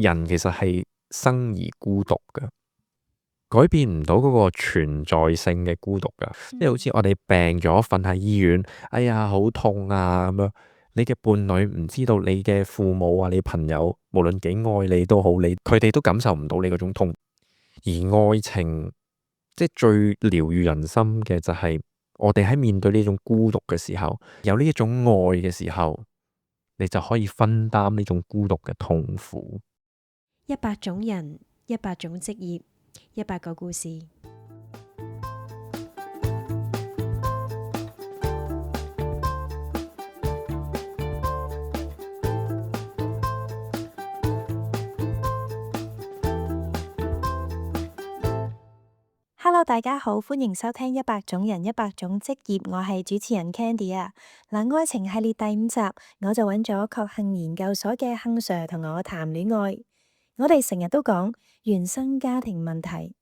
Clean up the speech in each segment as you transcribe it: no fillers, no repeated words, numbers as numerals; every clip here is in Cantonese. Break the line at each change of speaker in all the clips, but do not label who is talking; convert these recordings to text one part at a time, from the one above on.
人其實係生而孤獨嘅，改變唔到嗰個存在性嘅孤獨噶。即係好似我哋病咗，瞓喺醫院，哎呀好痛啊咁樣。你嘅伴侶唔知道，你嘅父母啊，你朋友無論幾愛你都好，佢哋都感受唔到你嗰種痛。而愛情即係最療愈人心嘅就係我哋喺面對呢種孤獨嘅時候，有呢一種愛嘅時候，你就可以分擔呢種孤獨嘅痛苦。
100種人，100種職業，100個故事。Hello， 大家好，歡迎收聽100種人100種職業，我係主持人 Candy 啊。愛情系列第5集，我就揾咗確幸研究所嘅幸 Sir 同我談戀愛。我哋成日都講原生家庭問題、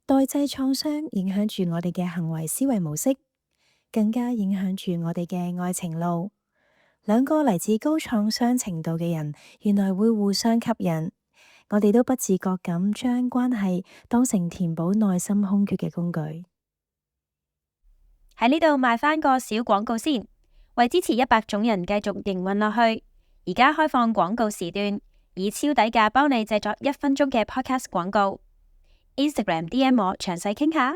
代際創傷影響住我哋嘅行為思維模式，更加影響住我哋嘅愛情路。兩個嚟自高創傷程度嘅人，原來會互相吸引。我哋都不自覺咁將關係當成填補內心空缺嘅工具。喺呢度賣返個小廣告先，為支持100種人繼續營運落去，而家開放廣告時段，以超底價幫你製作1分鐘嘅 podcast 廣告。Instagram DM 我詳細傾下。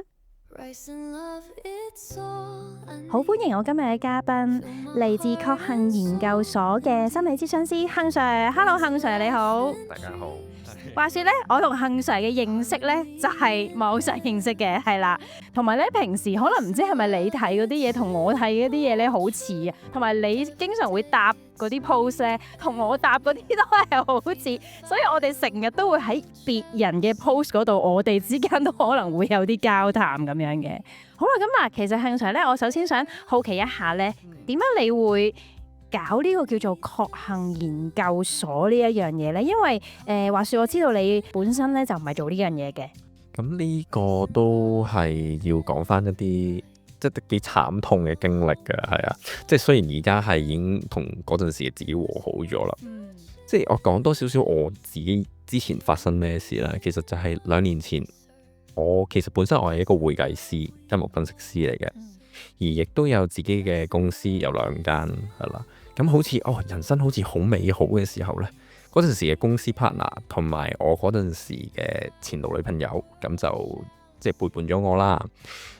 好歡迎我今日嘅嘉賓，嚟自確幸研究所嘅心理諮詢師幸 Sir。Hello， 幸 Sir 你好。
大家好。
話說咧，我同幸 Sir 嘅認識咧，就係網上認識嘅，係啦。同埋咧，平時可能唔知係咪你睇嗰啲嘢同我睇嗰啲嘢咧好似啊。同埋你經常會答嗰啲 post 咧，同我答嗰啲都係好似，所以我哋成日都會喺別人嘅 post 嗰度，我哋之間都可能會有啲交談咁樣嘅。好啦，咁嗱，其實幸 Sir 咧，我首先想好奇一下咧，點解你會搞呢個叫做確幸研究所呢一樣嘢呢？因為話說我知道你本身咧就唔係做呢樣嘢嘅。
咁呢個都係要講翻一啲即係幾慘痛嘅經歷㗎，係啊！即係雖然而家係已經同嗰陣時嘅自己和好咗啦，即係我講多少少我自己之前發生咩事啦。其實就係2年前，其實本身我係一個會計師、金融分析師嚟嘅，而亦都有自己嘅公司，有2間係啦。咁好似人生好似好美好嘅時候呢，嗰陣時嘅公司 partner 同埋我嗰陣時嘅前度女朋友，咁就即係背叛咗我啦。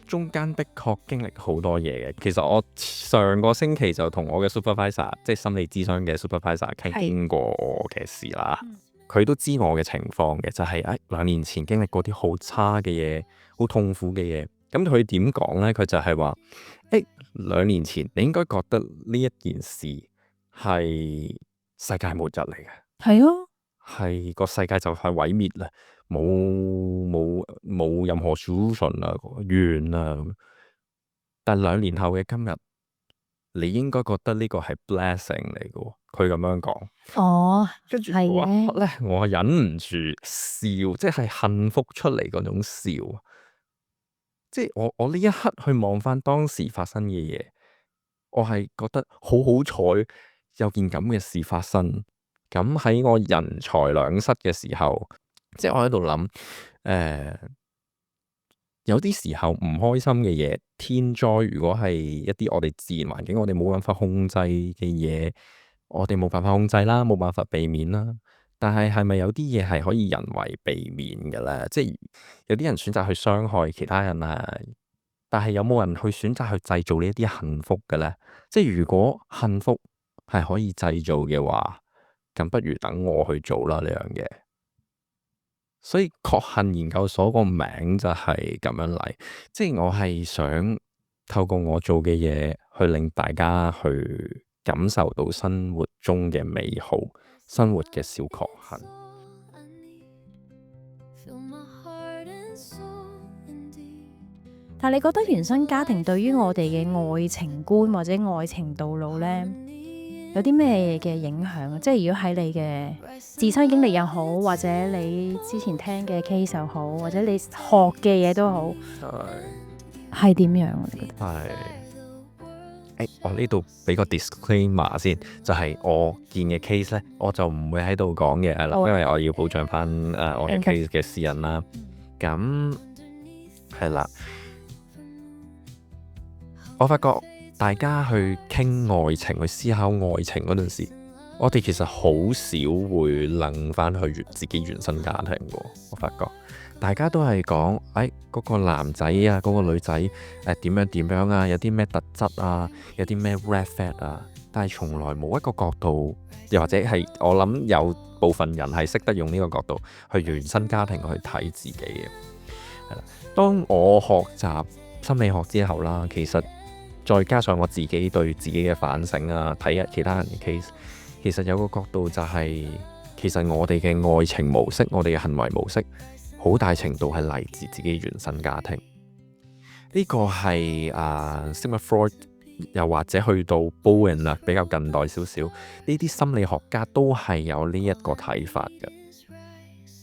中間的確經歷好多嘢嘅。其實我上個星期就同我嘅 supervisor， 即係心理諮詢嘅 supervisor 傾過我嘅事啦。佢都知我嘅情況嘅，就係2年前經歷過啲好差嘅嘢，好痛苦嘅嘢。咁佢點講呢？佢就係話2年前你應該覺得呢一件事係世界末日嚟嘅，係啊，係個世界就係毀滅啦，冇任何 solution 啦，完啦。但2年後嘅今日，你應該覺得呢個係 blessing 嚟嘅。佢咁樣講，跟住我忍唔住笑，即係幸福出嚟嗰種笑。即係我呢一刻去望翻當時發生嘅嘢，我係覺得好好彩有件咁嘅事發生。咁喺我人財兩失嘅時候，即係我喺度諗，有啲時候唔開心嘅嘢，天災如果係一啲我哋自然環境，我哋冇辦法控制嘅嘢，我哋冇辦法控制啦，冇辦法避免啦。但係咪有啲嘢係可以人為避免嘅咧？即係有啲人選擇去傷害其他人啊，但係有冇人去選擇去製造呢一啲幸福嘅咧？即係如果幸福係可以製造嘅話，咁不如等我去做啦呢樣嘢。所以確幸研究所個名就係咁樣嚟，即係我係想透過我做嘅嘢去令大家去感受到生活中嘅美好，生活嘅小確幸。
但係你覺得原生家庭對於我哋嘅愛情觀或者愛情道路呢，有啲咩嘅影響啊？即係如果喺你嘅自身經歷又好，或者你之前聽嘅 case 又好，或者你學嘅嘢都好，係點樣？你覺得？
我呢度俾個 disclaimer 先，就係我見嘅 case 咧，我就唔會喺度講嘅係啦，因為我要保障翻我嘅 case 嘅私隱啦。咁係啦，我發覺大家去傾愛情、去思考愛情嗰陣時，我哋其實好少會諗翻去自己原生家庭喎。我發覺大家都係講，嗰個男仔啊，嗰個女仔點樣點樣啊，有啲咩特質啊，有啲咩 red flag 啊，但係從來冇一個角度，又或者係我諗有部分人係識得用呢個角度去原生家庭去睇自己嘅。係啦，當我學習心理學之後啦，其實再加上我自己對自己嘅反省啊，睇下其他人嘅 case，其實有個角度就係，其實我哋嘅愛情模式，我哋嘅行為模式，好大程度係嚟自自己原生家庭。呢個係Sigmund Freud，又或者去到 Bowen 啦，比較近代少少，呢啲心理學家都係有呢一個睇法嘅。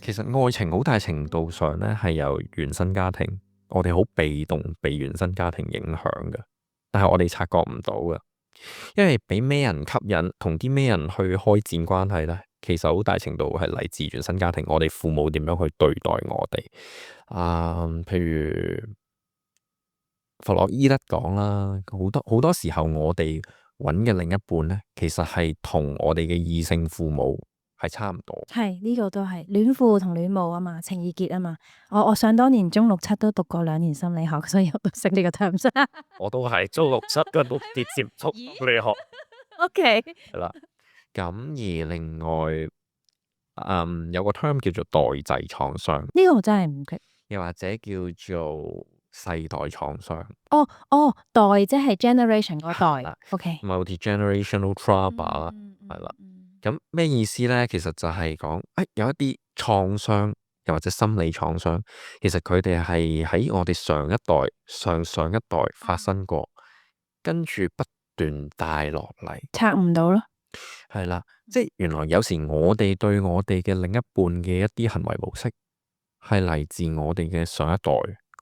其實愛情好大程度上咧係由原生家庭，我哋好被動被原生家庭影響嘅，但係我哋察覺唔到嘅，因為俾咩人吸引，同啲咩人去開展關係咧，其實好大程度係嚟自原生家庭，我哋父母點樣去對待我哋。譬如弗洛伊德講啦，好多時候我哋揾嘅另一半咧，其實係同我哋嘅異性父母係差唔多。
係呢個都係戀父同戀母啊嘛，情意結啊嘛。我想當年中六七都讀過2年心理學，所以我都識呢個 terms。
我都係中六七嗰度接觸心理學。
OK，
係啦。咁而另外，有個 term 叫做代際創傷，
呢個我真係唔識。
又或者叫做世代創傷。
代即係 generation 嗰代。
啦
OK，
multi-generational trauma 啦，係啦。咁咩意思咧？其實就係講，有一啲創傷，又或者心理創傷，其實佢哋係喺我哋上一代、上一代發生過，跟住不斷帶落嚟，
拆唔到咯。
係啦，即係原來有時我哋對我哋嘅另一半嘅一啲行為模式，係嚟自我哋嘅上一代，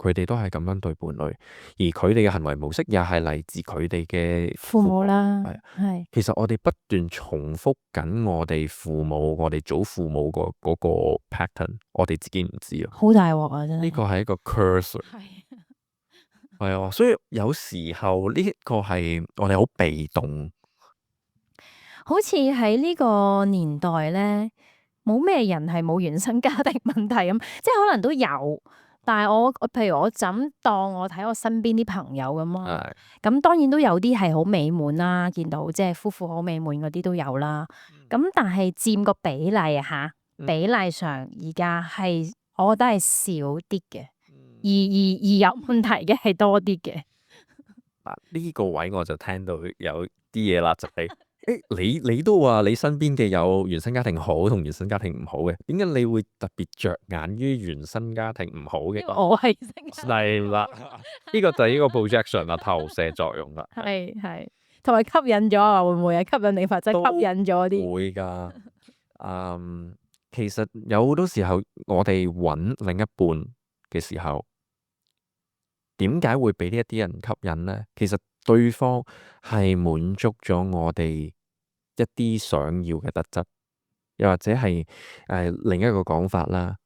佢哋都係咁樣對伴侶，而佢哋嘅行為模式又係嚟自佢哋嘅
父母啦，係。
其實我哋不斷重複緊我哋父母、我哋祖父母嗰個 pattern，我哋自己唔知啊。
好大鑊啊！真係。
呢個係一個 curse。係啊，所以有時候呢一個係我哋好被動。
好似喺呢個年代咧，冇咩人係冇原生家庭問題咁，即係可能都有，但係我譬如我就咁當我睇我身邊啲朋友咁啊，咁當然都有啲係好美滿啦，見到即係夫婦好美滿嗰啲都有啦。咁但係佔個比例啊，比例上而家係我覺得係少啲嘅，而有問題嘅係多啲嘅。
嗱，呢個位我就聽到有啲嘢啦，就係你都話你身邊嘅有原生家庭好同原生家庭唔好嘅，點解你會特別着眼於原生家庭唔好嘅？
我係
係啦，呢個就係呢個 projection 啦，投射作用啦。
係，同埋吸引咗啊？會唔會啊？吸引力法則吸引咗啲？
會㗎。其實有好多時候，我哋揾另一半嘅時候，點解會俾呢一啲人吸引呢？其實對方係滿足咗我哋一啲想要嘅特質，又或者係另一個講法啦。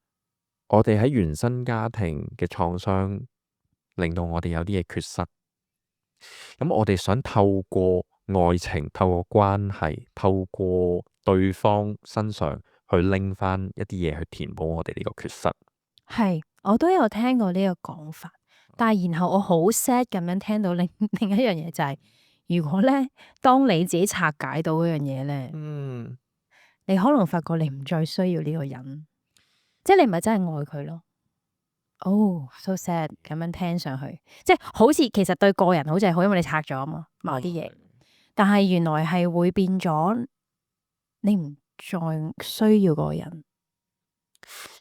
我哋喺原生家庭嘅創傷，令到我哋有啲嘢缺失。咁我哋想透過愛情、透過關係、透過對方身上去拎翻一啲嘢去填補我哋呢個缺失。
係，我都有聽過呢個講法。但係然後我好 sad 咁樣聽到另一樣嘢就係，如果咧當你自己拆解到嗰樣嘢咧，你可能發覺你唔再需要呢個人，即係你唔係真係愛佢咯。so sad 咁樣聽上去，即係好似其實對個人好似係好，因為你拆咗啊嘛某啲嘢，但係原來係會變咗你唔再需要嗰個人。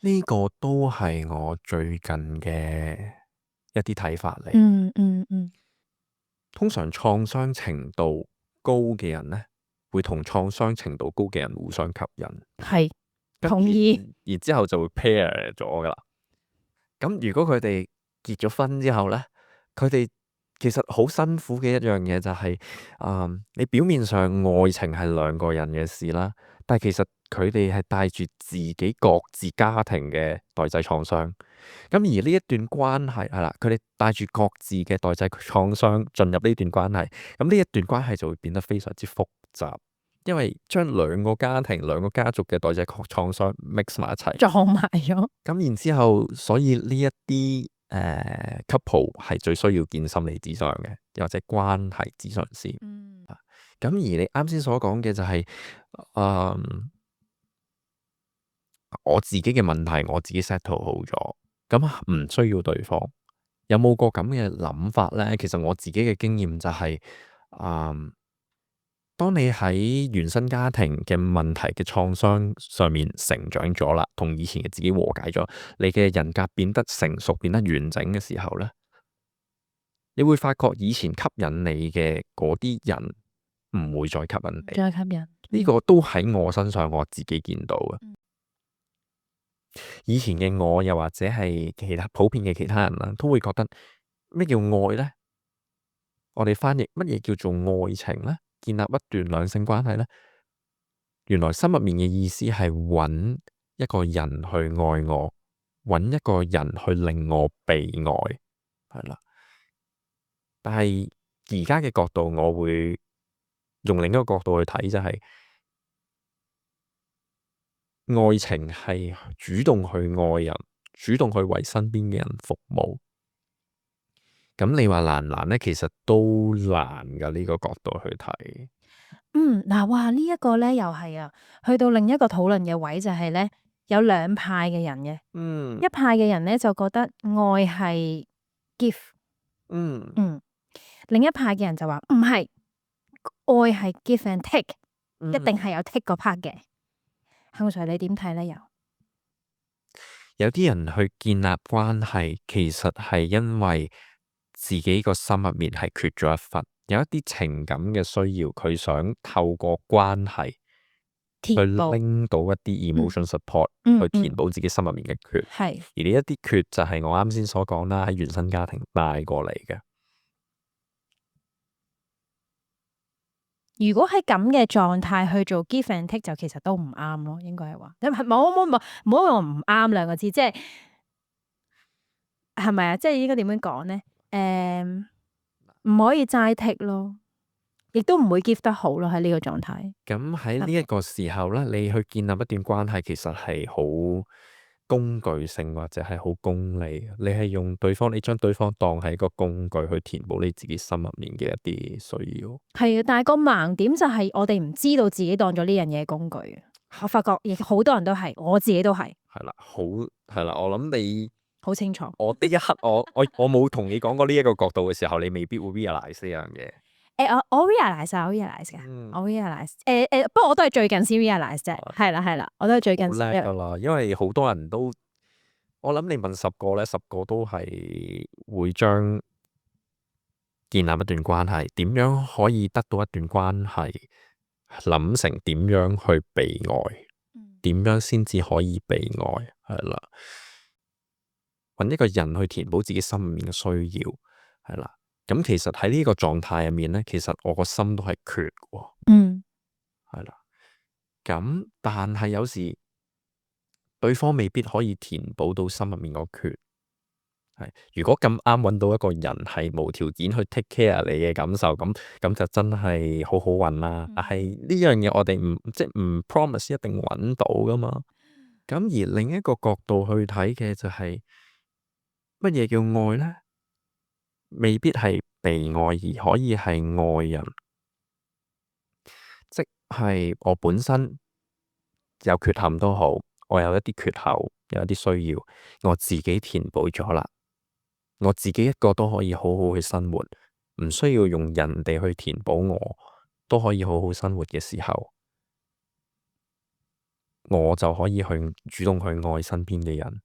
呢個都係我最近嘅一啲睇法嚟。通常創傷程度高嘅人咧，會同創傷程度高嘅人互相吸引。
係，同意。
然之後就會 pair 咗噶啦。咁如果佢哋結咗婚之後咧，佢哋其實好辛苦嘅一樣嘢就係、你表面上愛情係兩個人嘅事啦，但係其實佢哋係帶住自己各自家庭嘅代際創傷。咁而呢一段關係係啦，佢哋帶住各自嘅代際創傷進入呢段關係，咁呢一段關係就會變得非常之複雜，因為將兩個家庭、兩個家族嘅代際創傷 mix 埋一齊，
撞埋咗。
咁然之後，所以呢一啲couple 係最需要見心理諮商嘅，又或者關係諮詢師。咁而你啱先所講嘅就係、我自己嘅問題，我自己 settle 好咗，咁唔需要對方。有冇個咁嘅諗法呢？其實我自己嘅經驗就係、當你喺原生家庭嘅問題嘅創傷上面成長咗啦，同以前嘅自己和解咗，你嘅人格變得成熟、變得完整嘅時候呢，你會發覺以前吸引你嘅嗰啲人唔會再吸引你。
再吸引
呢個都喺我身上我自己見到嘅。以前嘅我，又或者係其他普遍嘅其他人啦，都會覺得咩叫愛呢？我哋翻譯乜嘢叫做愛情呢？建立一段兩性關係呢？原來心入面嘅意思係揾一個人去愛我，揾一個人去令我被愛，係啦。但係而家嘅角度，我會用另一個角度去睇，就係愛情係主動去愛人，主動去為身邊嘅人服務。咁你話難唔難呢？其實都難㗎，呢個角度去睇。
嗱，哇！呢一個咧又係啊，去到另一個討論嘅位就係咧，有兩派嘅人嘅。一派嘅人咧就覺得愛係 give。另一派嘅人就話唔係，愛係 give and take，一定係有 take 個 part 嘅。幸 Sir 你點睇咧？
有啲人去建立關係，其實係因為自己個心入面係缺咗一份，有一啲情感嘅需要，佢想透過關係去拎到一啲 emotion support，去填補自己心入面嘅缺。而呢一啲缺就係我啱先所講啦，喺原生家庭帶過嚟嘅。
如果喺咁嘅狀態去做 give and take，就其實都唔啱咯，應該係話，唔好用唔啱兩個字，即係係咪啊？即係應該點樣講咧？唔可以齋 take 咯，亦都唔會 give 得好咯，喺呢個狀態。
咁喺呢一個時候咧，你去建立一段關係，其實係好工具性或者係好功利。你係用對方，你將對方當係一個工具去填補你自己心入面嘅一啲需要。係
啊，但係個盲點就係我哋唔知道自己當咗呢樣嘢工具。我發覺亦好多人都係，我自己都係。係啦，
我諗你
好清楚。
我呢一刻我冇同你講過呢一個角度嘅時候，你未必會 realize 呢樣嘢。
我 realize 嘅，我 realize。不過我都係最近先 realize 啫。係啦，我都係最近。
好叻㗎啦，因為好多人都，我諗你問10個咧，10個都係會將建立一段關係，點樣可以得到一段關係，諗成點樣去被愛，點樣先至可以被愛，係啦，搵一個人去填補自己心入面嘅需要，係啦。咁其實喺呢個狀態入面咧，其實我個心都係缺喎。係啦。咁但係有時對方未必可以填補到心入面個缺。係，如果咁啱搵到一個人係無條件去 take care 你嘅感受，咁就真係好好運啦。但係呢樣嘢我哋唔 promise 一定搵到噶嘛。咁而另一個角度去睇嘅就係乜嘢叫愛咧？未必係被愛，而可以係愛人，即係我本身有缺陷都好，我有一啲缺口，有一啲需要，我自己填補咗啦，我自己一個都可以好好去生活，唔需要用人哋去填補我，都可以好好生活嘅時候，我就可以去主動去愛身邊嘅人。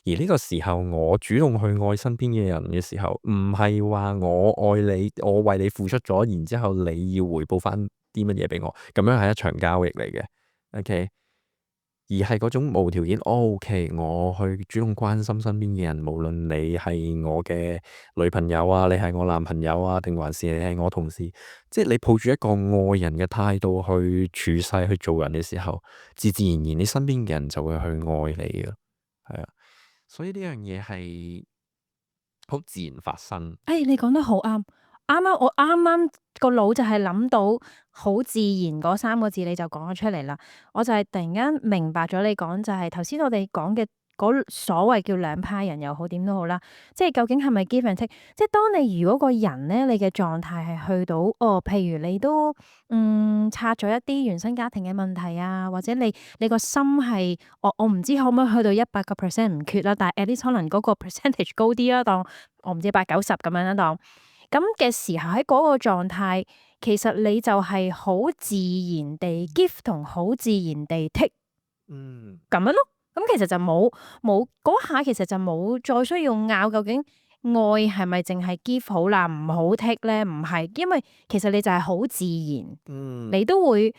而呢個時候，我主動去愛身邊嘅人嘅時候，唔係話我愛你，我為你付出咗，然之後你要回報翻啲乜嘢俾我，咁樣係一場交易嚟嘅。OK，而係嗰種無條件，OK，我去主動關心身邊嘅人，無論你係我嘅女朋友啊，你係我男朋友啊，定還是你係我同事，即係你抱住一個愛人嘅態度去處世去做人嘅時候，自自然然你身邊嘅人就會去愛你嘅，係啊，所以呢樣嘢係好自然發生。
你講得好啱，我啱啱個腦就係諗到好自然嗰三個字，你就講咗出嚟啦。我就係突然間明白咗你講就係頭先我哋講嘅嗰所謂叫兩派人又好點都好啦，即係究竟係咪 give and take？即係當你如果個人咧，你嘅狀態係去到譬如你都拆咗一啲原生家庭嘅問題啊，或者你個心係我唔知可唔可以去到100%唔缺啦，但係 at least 可能嗰個 percentage 高啲啦，當我唔知80-90咁樣啦，當咁嘅時候喺嗰個狀態，其實你就係好自然地 give 同好自然地 take，咁樣咯。咁其實就冇嗰下，其實就冇再需要拗究竟愛係咪淨係 give 好啦，唔好 take 咧？唔係，因為其實你就係好自然，你都會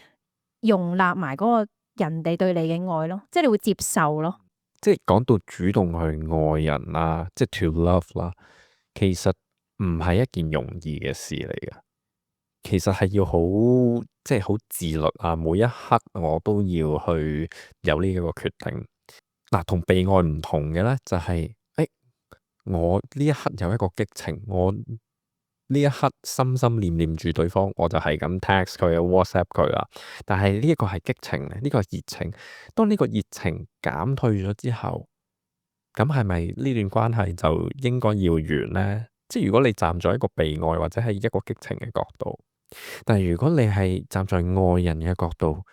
容納埋嗰個人哋對你嘅愛咯，即係你會接受咯。
即係講到主動去愛人啦，即係 to love 啦，其實唔係一件容易嘅事嚟嘅。其實係要好即係好自律啊，每一刻我都要去有呢一個決定。嗱，同被愛唔同嘅咧，就係我呢一刻有一個激情，我呢一刻心心念念住對方，我就係咁 text 佢啊 WhatsApp 佢啦。但係呢一個係激情，呢個係熱情。當呢個熱情減退咗之後，咁係咪呢段關係就應該要完呢？即係如果你站在一個被愛或者係一個激情嘅角度，但係如果你係站在愛人嘅角度，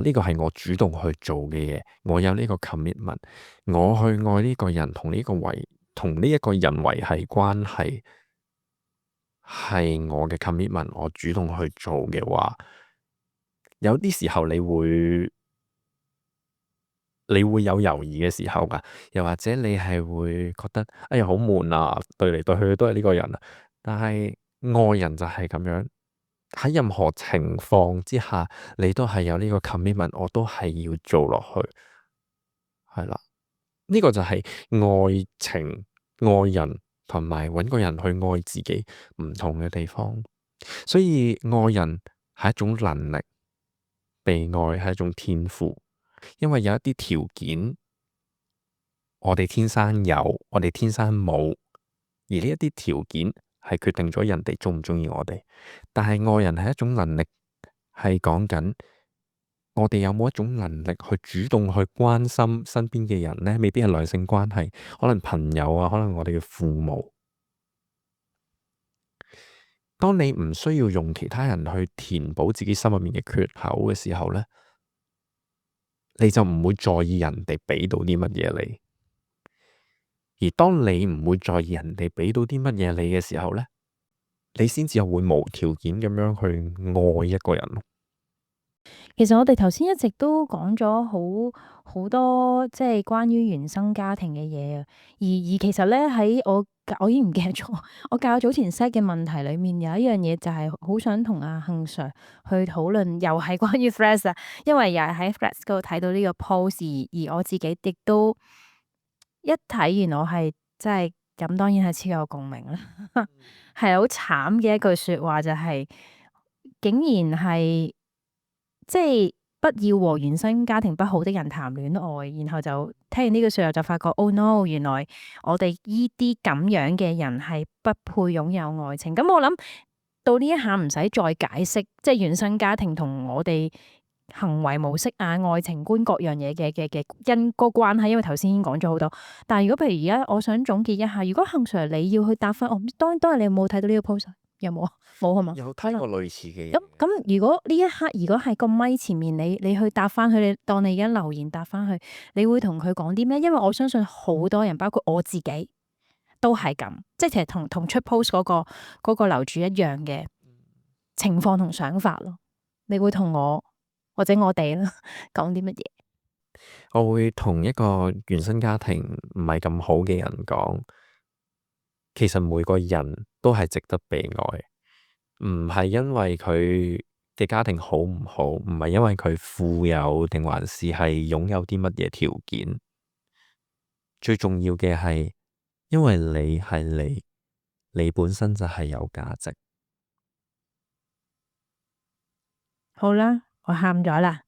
呢個係我主動去做嘅嘢，我有呢個 commitment，我去愛呢個人，同呢一個人維繫關係，係我嘅 commitment，我主動去做嘅話，有啲時候你會有猶豫嘅時候噶，又或者你係會覺得哎呀好悶啊，對嚟對去都係呢個人啊。但係愛人就係咁樣，喺任何情況之下，你都係有呢個 commitment，我都係要做落去，係啦。呢個就係愛情、愛人同埋搵個人去愛自己唔同嘅地方。所以愛人係一種能力，被愛係一種天賦。因為有一啲條件，我哋天生有，我哋天生冇，而呢一啲條件係決定咗人哋鍾唔鍾意我哋。但係愛人係一種能力，係講緊我哋有冇一種能力去主動去關心身邊嘅人呢？未必係兩性關係，可能朋友啊，可能我哋嘅父母。當你唔需要用其他人去填補自己心入面嘅缺口嘅時候呢，你就唔會在意人哋俾到啲乜嘢你。而當你唔會在意人哋俾到啲乜嘢你嘅時候呢，你先至會無條件咁樣去愛一個人。
其實我哋頭先一直都講咗好多即係關於原生家庭嘅嘢啊，而其實咧喺我已經唔記得咗，我較早前 set 嘅問題裏面有一樣嘢就係好想同阿杏 Sir 去討論，又係關於 Threads 啊，因為又係喺 Threads 嗰度睇到呢個 post，而我自己亦都一睇完我係真係咁，當然係超有共鳴啦，係好慘嘅一句說話就係，竟然係。即係不要和原生家庭不好的人談戀愛，然後就聽完呢句說話就發覺，Oh no，原來我哋呢啲咁樣嘅人係不配擁有愛情。咁我諗到呢一下唔使再解釋，即係原生家庭同我哋行為模式啊、愛情觀各樣嘢嘅因個關係，因為頭先已經講咗好多。但係如果譬如而家我想總結一下，如果杏 Sir 你要去答翻，我唔知當日你有冇睇到呢個 post？有冇啊？冇係嘛？
有睇過類似嘅嘢。
咁，如果呢一刻，如果係個咪前面，你去答翻佢，你當你而家留言答翻佢，你會同佢講啲咩？因為我相信好多人，包括我自己，都係咁，即係其實同出 post 嗰個樓主一樣嘅情況同想法咯。你會同我或者我哋啦講啲乜嘢？
我會同一個原生家庭唔係咁好嘅人講，其實每個人都係值得被愛，唔係因為佢嘅家庭好唔好，唔係因為佢富有定還是係擁有啲乜嘢條件，最重要嘅係因為你係你，你本身就係有價值。
好啦，我喊咗啦。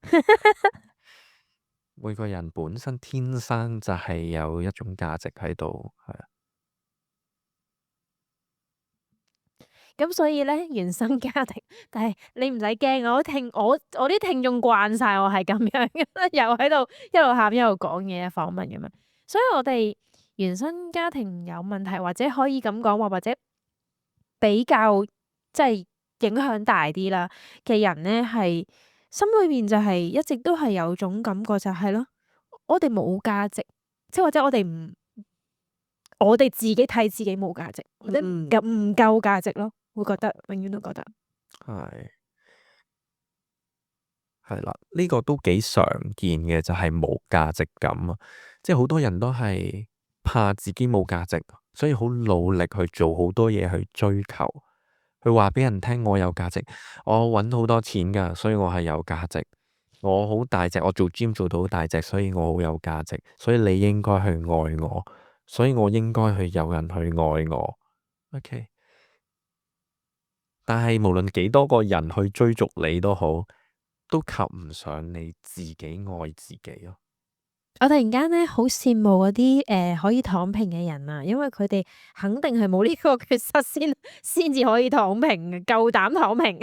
每個人本身天生就係有一種價值喺度，係啊。
咁所以咧，原生家庭，但係你唔使驚，我啲聽眾慣晒我係咁樣嘅，又喺度一路喊一路講嘢訪問咁樣。所以我哋原生家庭有問題，或者可以咁講話，或者比較即係影響大啲啦嘅人咧，係心裏面就係一直都係有種感覺，就係咯，我哋冇價值，即係或者我哋自己睇自己冇價值，或者唔夠價值咯。會覺得永遠都覺得
係啦，呢個都幾常見嘅，就係冇價值感啊！即係好多人都係怕自己冇價值，所以好努力去做好多嘢去追求，去話俾人聽我有價值，我揾好多錢㗎，所以我係有價值。我好大隻，我做 gym 做到好大隻，所以我好有價值。所以你應該去愛我，所以我應該去有人去愛我。OK。但係無論幾多個人去追逐你都好，都及唔上你自己愛自己咯。
我突然間咧好羨慕嗰啲可以躺平嘅人啊，因為佢哋肯定係冇呢個缺失先至可以躺平嘅，夠膽躺平，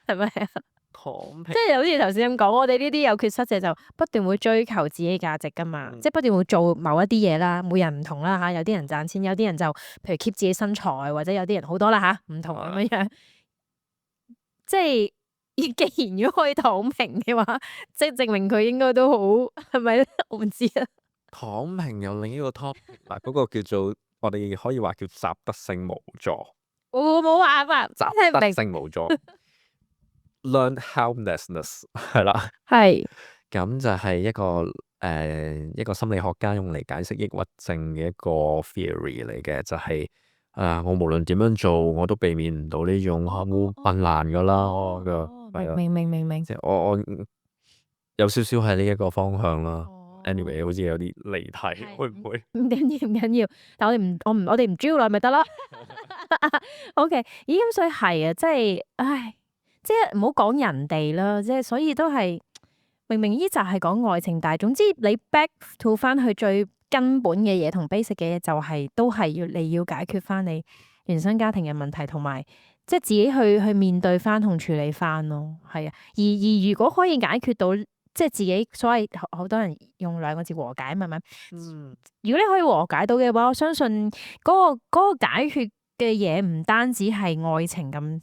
係咪啊？
躺平
即係好似頭先咁講，我哋呢啲有缺失者就不斷會追求自己價值噶嘛，即係不斷會做某一啲嘢啦。每人唔同啦吓，有啲人賺錢，有啲人就譬如 keep 自己身材，或者有啲人好多啦吓，唔同咁樣。即係既然如果可以躺平嘅話，即係證明佢應該都好，係咪咧？我唔知啊。
躺平有另一個 topic 嗱，嗰個叫做我哋可以話叫習得性無助。
我冇辦法，
習得性無助，learn helplessness 係啦，
係
咁就係一個心理學家用嚟解釋抑鬱症嘅一個 theory 嚟嘅，就係我無論點樣做，我都避免唔到呢種好困難噶啦，
明，
即係我有少少係呢一個方向啦。Anyway，好似有啲離題，會唔會？
唔緊要，但我哋唔 drill 落咪得咯。OK，咦咁所以係啊，即係，唉，即係唔好講人哋啦，即係所以都係明明呢集係講愛情，但係總之你 back to 翻去最根本嘅嘢同 basic 嘅嘢，就係都係你要解決翻你原生家庭嘅問題，同埋即係自己去面對翻同處理翻咯，係啊。而如果可以解決到。即係自己所謂好多人用兩個字和解，係咪？如果你可以和解到嘅話，我相信嗰個解決嘅嘢唔單止係愛情咁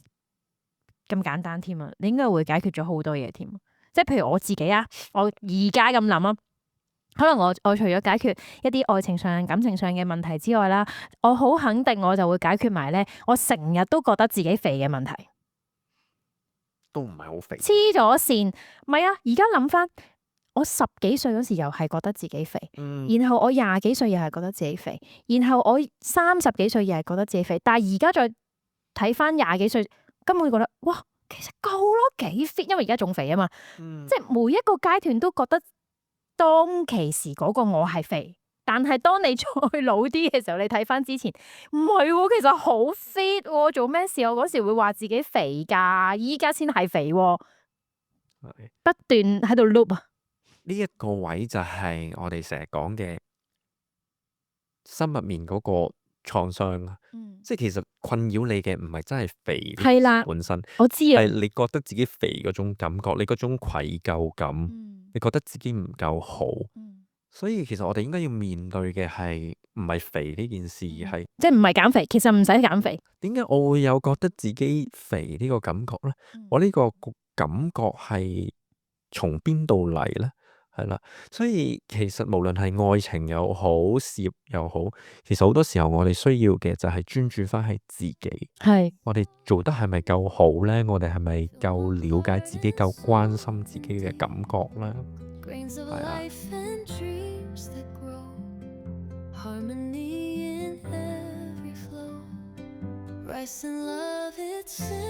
簡單添啊，你應該會解決咗好多嘢添。即係譬如我自己啊，我而家咁諗啊，可能我除咗解決一啲愛情上、感情上嘅問題之外啦，我好肯定我就會解決埋咧，我成日都覺得自己肥嘅問題。
都唔係好肥，
黐咗線，唔係啊！而家諗翻，我10幾歲嗰時又係覺得自己肥，然後我20幾歲又係覺得自己肥，然後我30幾歲又係覺得自己肥，但係而家再睇翻20幾歲，根本覺得哇，其實夠咯，幾 fit，因為而家仲肥啊嘛，即係每一個階段都覺得當其時嗰個我係肥。但係當你再老啲嘅時候，你睇翻之前，唔係喎，其實好 fit 喎，做咩事？我嗰時會話自己肥㗎，依家先係肥喎，不斷喺度 loop 啊！
呢一個位就係我哋成日講嘅心入面嗰個創傷啊，即係其實困擾你嘅唔係真係肥
係啦
本身，
我知啊，
係你覺得自己肥嗰種感覺，你嗰種愧疚感，你覺得自己唔夠好。所以其實我哋應該要面對嘅係唔係肥呢件事，而係
即係唔係減肥，其實唔使減肥。
點解我會有覺得自己肥呢個感覺呢？我呢個感覺係從邊度嚟呢？係啦，所以其實無論係愛情又好，事業又好，其實好多時候我哋需要嘅就係專注翻喺自己。
係
我哋做得係咪夠好呢？我哋係咪夠了解自己、夠關心自己嘅感覺呢？係啊。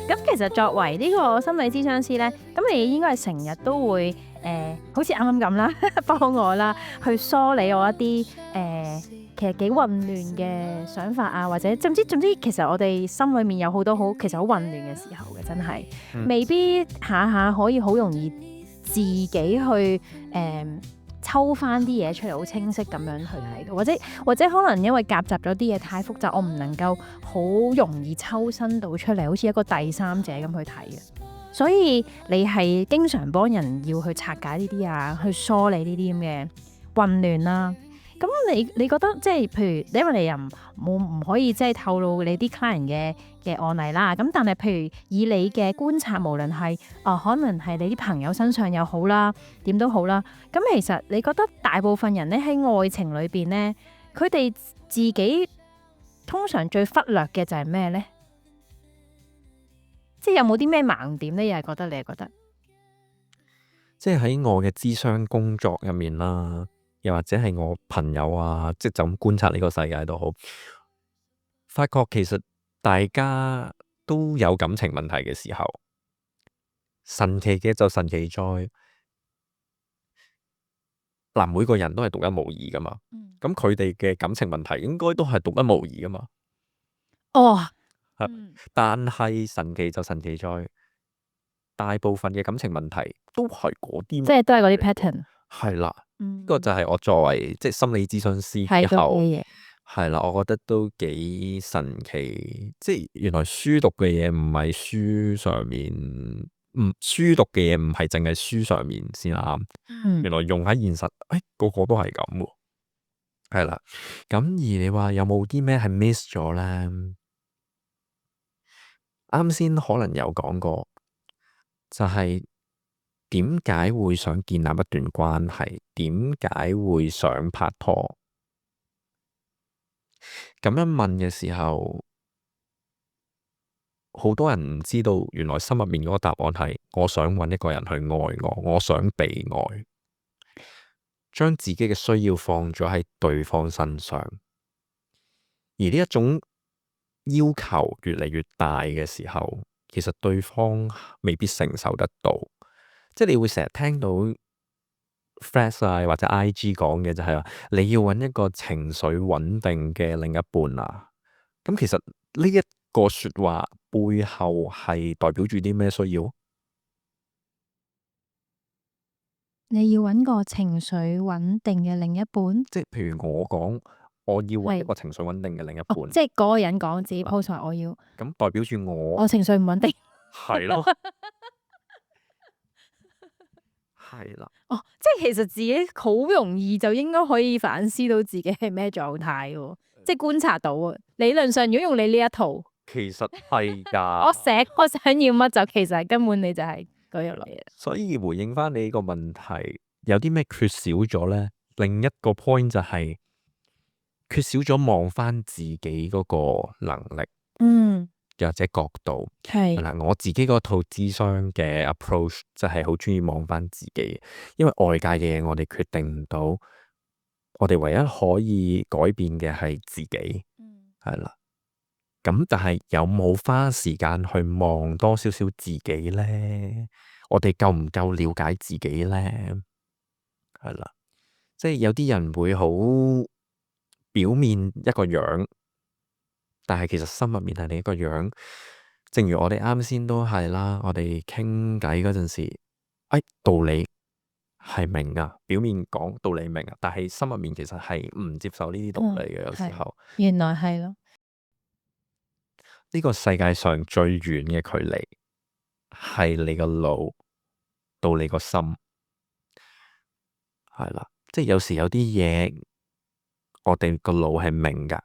咁其實作為呢個心理諮商師咧，咁你應該係成日都會好似啱啱咁啦，幫我啦，去梳理我一啲其實幾混亂嘅想法啊，或者總之，其實我哋心裏面有好多其實好混亂嘅時候嘅，真係未必下下可以好容易自己去抽翻啲嘢出嚟，好清晰咁樣去睇到，或者可能因為夾雜咗啲嘢太複雜，我唔能夠好容易抽身到出嚟，好似一個第三者咁去睇嘅。所以你係經常幫人要去拆解呢啲啊，去梳理呢啲咁嘅混亂啦。咁你覺得即係譬如，因為你又唔可以即係透露你啲 client 嘅案例啦。咁但係譬如以你嘅觀察，無論係可能係你啲朋友身上又好啦，點都好啦。咁其實你覺得大部分人咧喺愛情裏邊咧，佢哋自己通常最忽略嘅就係咩咧？即係有冇啲咩盲點咧？你係覺得？
即係喺我嘅諮商工作入面啦。又或者係我朋友啊，即係就咁觀察呢個世界都好，發覺其實大家都有感情問題嘅時候，神奇嘅就神奇在嗱，每個人都係獨一無二噶嘛，咁佢哋嘅感情問題應該都係獨一無二噶嘛。但係神奇就神奇在大部分嘅感情問題都係嗰啲，即
係都係嗰啲 pattern。
係啦。呢個就係我作為即係心理諮詢師之後，係啦，我覺得都幾神奇。即係原來書讀嘅嘢唔係書上面，書讀嘅嘢唔係淨係書上面先啱。原來用喺現實，個個都係咁喎。係啦，咁而你話有冇啲咩係 miss 咗咧？啱先可能有講過，就係點解會想建立一段關係？點解會想拍拖？咁樣問嘅時候，好多人唔知道，原來心入面嗰個答案係：我想揾一個人去愛我，我想被愛，將自己嘅需要放咗喺對方身上。而呢一種要求越嚟越大嘅時候，其實對方未必承受得到。即係你會成日聽到 Threads 啊或者 IG 講嘅就係話，你要揾一個情緒穩定嘅另一半啊。咁其實呢一個說話背後係代表住啲咩需要？
你要揾個情緒穩定嘅另一半，
即係譬如我講，我要揾一個情緒穩定嘅另一半，
即係嗰個人講自己 post 話我要，
咁代表住我
情緒唔穩定，
係咯。係啦，
即係其實自己好容易就應該可以反思到自己係咩狀態喎，即係觀察到啊。理論上，如果用你呢一套，
其實係㗎。
我想要乜就其實根本你就係嗰樣嘢。
所以回應翻你呢個問題，有啲咩缺少咗呢？另一個 point 就係缺少咗望翻自己嗰個能力，又或者角度係嗱，我自己嗰套諮商嘅 approach 就係好中意望翻自己，因為外界嘅嘢我哋決定唔到，我哋唯一可以改變嘅係自己，係啦。咁但係有冇花時間去望多少少自己呢？我哋夠唔夠了解自己呢？係啦，即係有啲人會好表面一個樣，但係其實心入面係另一個樣。正如我哋啱先都係啦，我哋傾偈嗰陣時，道理係明噶，表面講道理明啊，但係心入面其實係唔接受呢啲道理嘅。有時候
原來係咯，
呢個世界上最遠嘅距離係你個腦到你個心，係啦，即係有時有啲嘢我哋個腦係明噶，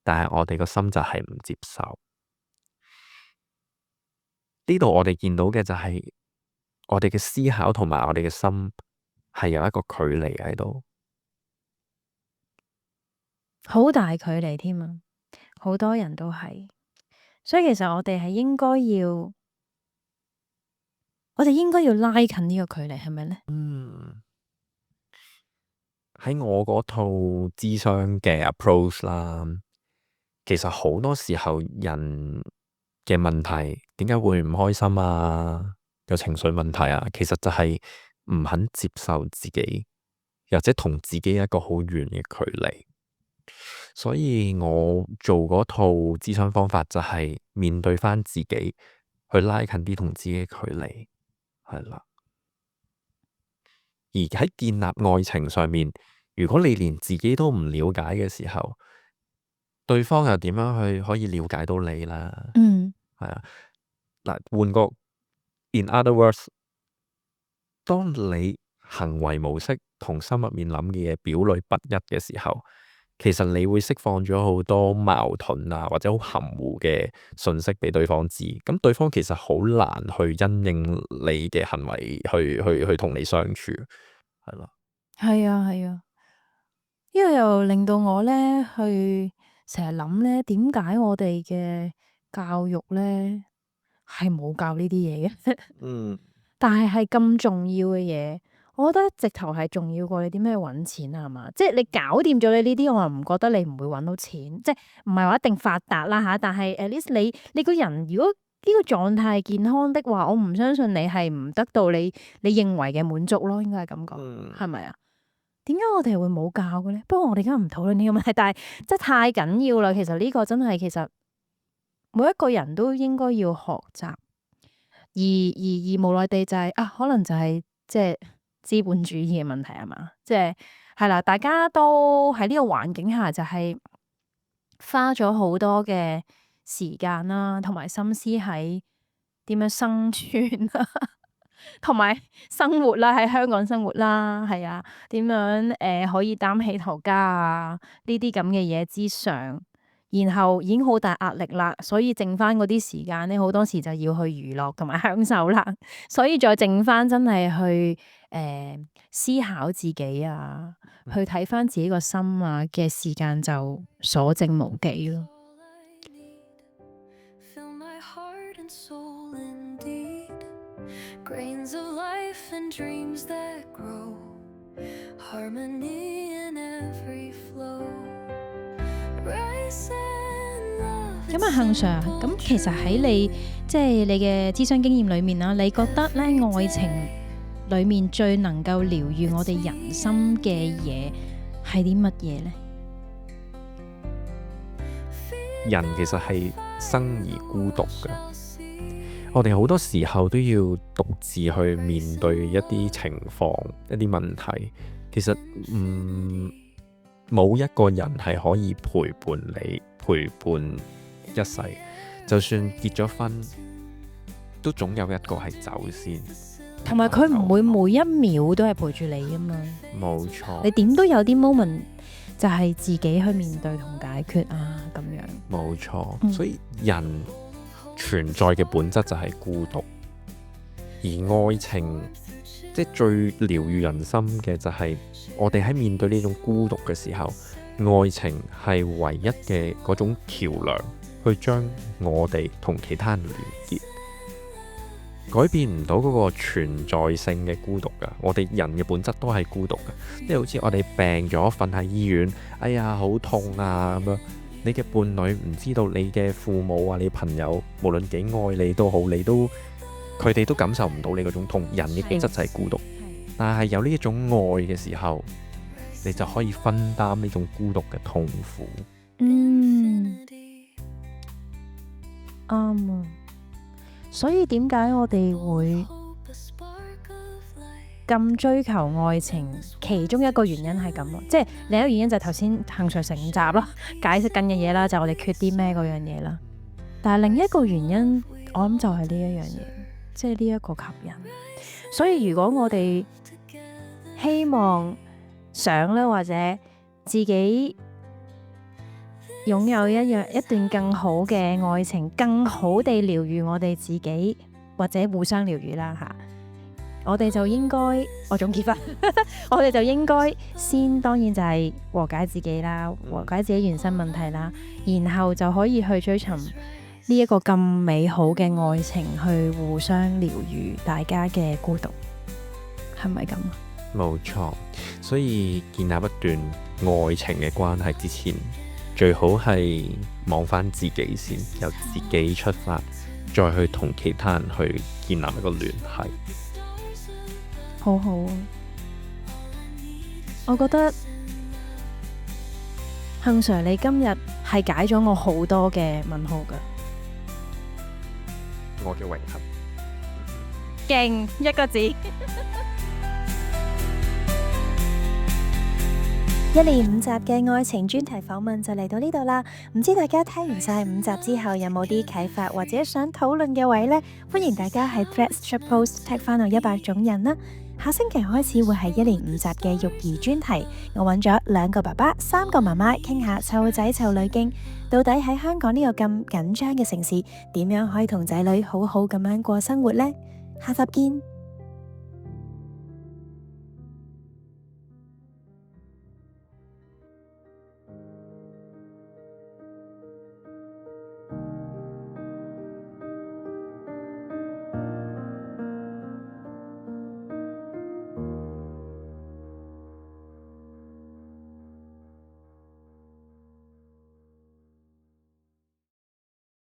但係我哋個心就係唔接受。呢度我哋見到嘅就係我哋嘅思考同埋我哋嘅心係有一個距離喺度，
好大距離添啊！好多人都係，所以其實我哋係應該要拉近呢個距離，係咪呢？喺
我嗰套諮商嘅 approach 啦，其實好多時候人嘅問題點解會唔開心啊？有情緒問題啊，其實就係唔肯接受自己，或者同自己一個好遠嘅距離。所以我做嗰套諮詢方法就係面對翻自己，去拉近啲同自己嘅距離，係啦。而喺建立愛情上面，如果你連自己都唔了解嘅時候，對方又點樣去可以了解到你啦？係啊。嗱，換個 in other words，當你行為模式同心入面諗嘅嘢表裏不一嘅時候，其實你會釋放咗好多矛盾啊，或者好含糊嘅信息俾對方知。咁對方其實好難去因應你嘅行為去同你相處，係咯。
係啊，係啊，呢個又令到我咧去成日諗咧，點解我哋嘅教育咧係冇教呢啲嘢嘅？但係咁重要嘅嘢，我覺得直頭係重要過你點樣去揾錢啊，係嘛？即係你搞掂咗你呢啲，我又唔覺得你唔會揾到錢，即係唔係話一定發達啦嚇。但係 at least 你個人如果呢個狀態健康的話，我唔相信你係唔得到你認為嘅滿足咯，應該係咁講，係咪啊？點解我哋會冇教嘅咧？不過我哋而家唔討論呢個問題，但係即係太緊要啦。其實呢個真係其實每一個人都應該要學習。而無奈地就係可能就係即係資本主義嘅問題係嘛，即係啦，大家都喺呢個環境下就係花咗好多嘅時間啦，同埋心思喺點樣生存啦，同埋生活啦，喺香港生活啦，係啊，點樣可以擔起頭家啊呢啲咁嘅嘢之上。然後已經好大壓力啦，所以剩翻嗰啲時間咧，好多時就要去娛樂同埋享受啦。所以再剩翻真係去思考自己啊，去睇翻自己個心啊嘅時間就所剩無幾咯。咁啊，幸 Sir，咁其實喺你即係你嘅諮詢經驗裏面啦，你覺得咧愛情裏面最能夠療癒我哋人心嘅嘢係啲乜嘢呢？
人其實係生而孤獨嘅，我哋好多時候都要獨自去面對一啲情況、一啲問題。其實冇一個人係可以陪伴你、陪伴一世，就算結咗婚，都總有一個係走先。同埋佢唔會每一秒都係陪住你噶嘛。冇錯。你點都有啲 moment 就係自己去面對同解決啊，咁樣。冇錯。所以人存在嘅本質就係孤獨，而愛情即係最療癒人心嘅就係我哋喺面對呢種孤獨嘅時候，愛情係唯一嘅嗰種橋樑。去將我哋同其他人連結，改變唔到嗰個存在性嘅孤獨噶。我哋人嘅本質都係孤獨噶，即係好似我哋病咗瞓喺醫院，哎呀好痛啊咁樣。你嘅伴侶唔知道，你嘅父母啊，你朋友無論幾愛你都好，佢哋都感受唔到你嗰種痛。人嘅本質就係孤獨，但係有呢一種愛嘅時候，你就可以分擔呢種孤獨嘅痛苦。
啱啊，所以點解我哋會咁追求愛情？其中一個原因係咁咯，即係另一個原因就係頭先行上成集啦，解釋緊嘅嘢啦，就係我哋缺啲咩嗰樣嘢啦。但係另一個原因，我諗就係呢一樣嘢，即係呢一個吸引。所以如果我哋希望想咧，或者自己擁有一段更好嘅愛情，更好地療癒我哋自己，或者互相療癒啦吓。我哋就應該，我總結翻，我哋就應該先，當然就係和解自己啦，和解自己原生問題啦，然後就可以去追尋呢一個咁美好嘅愛情，去互相療癒大家嘅孤獨，係咪咁啊？
冇錯，所以建立一段愛情嘅關係之前，最好係望翻自己先，由自己出發，再去同其他人去建立一個聯繫。
好好，我覺得幸 Sir 你今日係解咗我好多嘅問號㗎。
我嘅榮幸，
勁一個字。
一連5集嘅愛情專題訪問就嚟到呢度啦，唔知大家聽完晒5集之後有冇啲啟發或者想討論嘅位呢？歡迎大家喺 Threads 出 post tag 翻我100種人啦。下星期開始會係一連5集嘅育兒專題，我揾咗2個爸爸、3個媽媽傾下湊仔湊女經，到底喺香港呢個咁緊張嘅城市，點樣可以同仔女好好咁樣過生活呢？下集見。